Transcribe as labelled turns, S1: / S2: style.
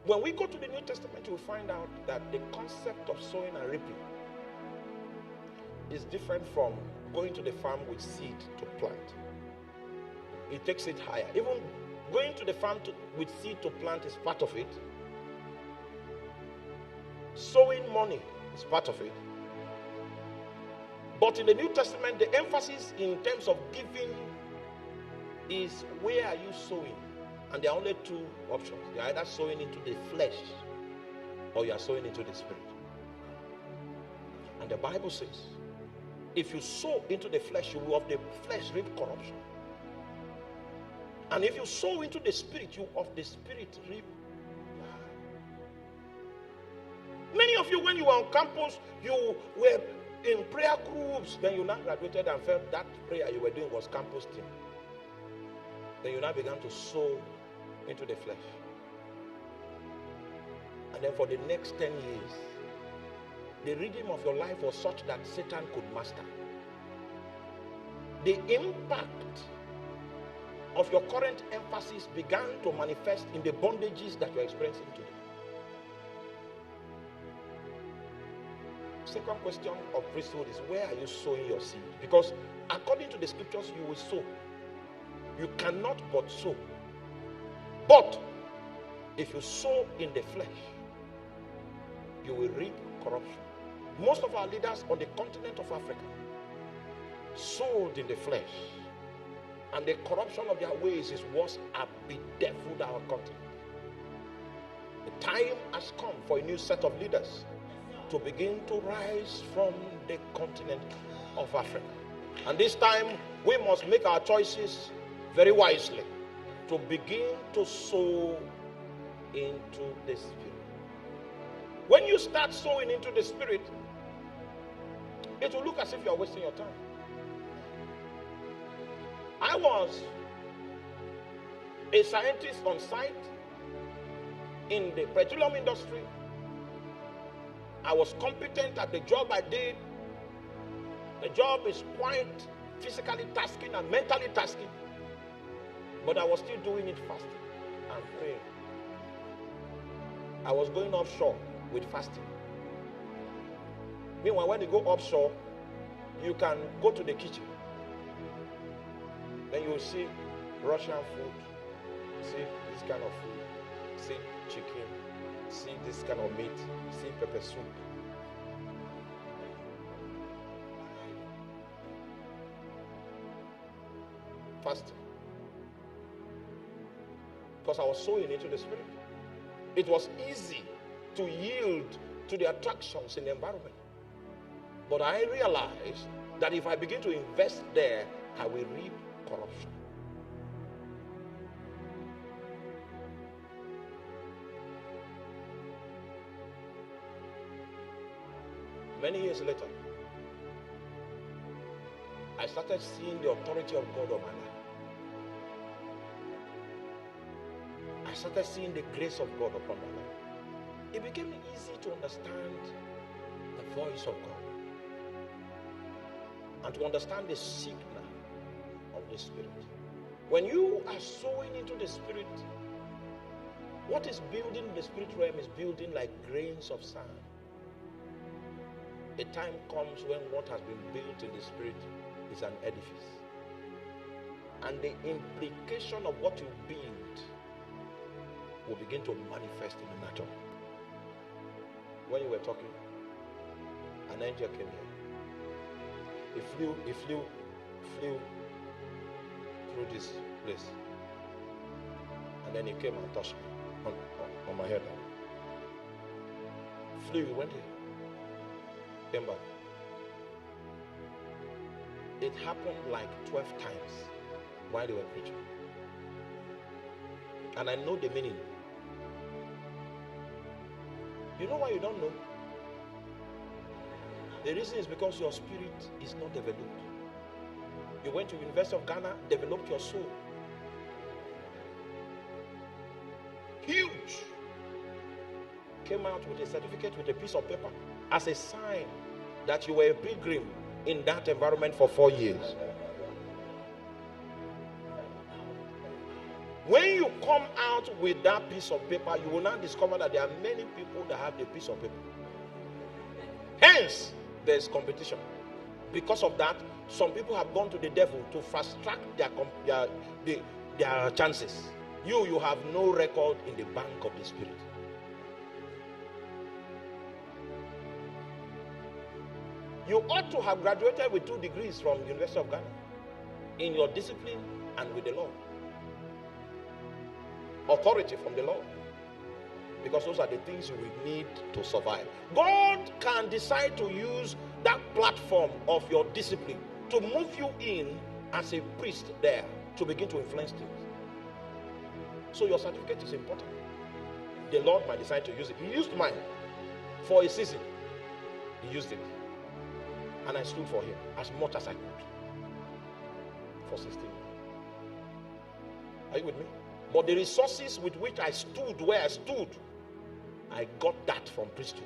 S1: When we go to the New Testament, we'll find out that the concept of sowing and reaping is different from going to the farm with seed to plant. It takes it higher. Even going to the farm with seed to plant is part of it. Sowing money is part of it. But in the New Testament, the emphasis in terms of giving is where are you sowing? And there are only two options. You are either sowing into the flesh or you are sowing into the spirit. And the Bible says, if you sow into the flesh, you will of the flesh reap corruption. And if you sow into the spirit, you of the spirit reap life. Many of you, when you were on campus, you were in prayer groups. Then you now graduated and felt that prayer you were doing was campus team. Then you now began to sow into the flesh. And then for the next 10 years, the rhythm of your life was such that Satan could master. The impact of your current emphasis began to manifest in the bondages that you're experiencing today. Second question of priesthood is, where are you sowing your seed? Because according to the scriptures, you will sow. You cannot but sow. But if you sow in the flesh, you will reap corruption. Most of our leaders on the continent of Africa sowed in the flesh, and the corruption of their ways is what have bedeviled our continent. The time has come for a new set of leaders to begin to rise from the continent of Africa. And this time, we must make our choices very wisely to begin to sow into the Spirit. When you start sowing into the Spirit, it will look as if you are wasting your time. I was a scientist on site in the petroleum industry. I was competent at the job I did. The job is quite physically tasking and mentally tasking. But I was still doing it fasting and praying. I was going offshore with fasting. Meanwhile, when you go offshore, you can go to the kitchen. Then you will see Russian food, see this kind of food, see chicken, see this kind of meat, see pepper soup. Fasting. Because I was sowing into the Spirit. It was easy to yield to the attractions in the environment. But I realized that if I begin to invest there, I will reap corruption. Many years later, I started seeing the authority of God on my life. I started seeing the grace of God upon my life. It became easy to understand the voice of God and to understand the signal of the Spirit. When you are sowing into the Spirit, what is building in the spirit realm is building like grains of sand. A time comes when what has been built in the Spirit is an edifice. And the implication of what you build will begin to manifest in the natural. When you were talking, an angel came here. He flew through this place. And then he came and touched me on my head. He went here. Came back. It happened like 12 times while they were preaching. And I know the meaning. You know why you don't know? The reason is because your spirit is not developed. You went to University of Ghana, developed your soul. Huge. Came out with a certificate with a piece of paper as a sign that you were a pilgrim in that environment for 4 years. When you come out with that piece of paper, you will now discover that there are many people that have the piece of paper. Hence, there's competition. Because of that, some people have gone to the devil to fast track their chances. You have no record in the bank of the Spirit. You ought to have graduated with 2 degrees from the University of Ghana in your discipline and with the Lord. Authority from the Lord. Because those are the things you will need to survive. God can decide to use that platform of your discipline to move you in as a priest there to begin to influence things. So your certificate is important. The Lord might decide to use it. He used mine for a season. He used it. And I stood for him as much as I could for 16 years. Are you with me? But the resources with which I stood where I stood, I got that from priesthood.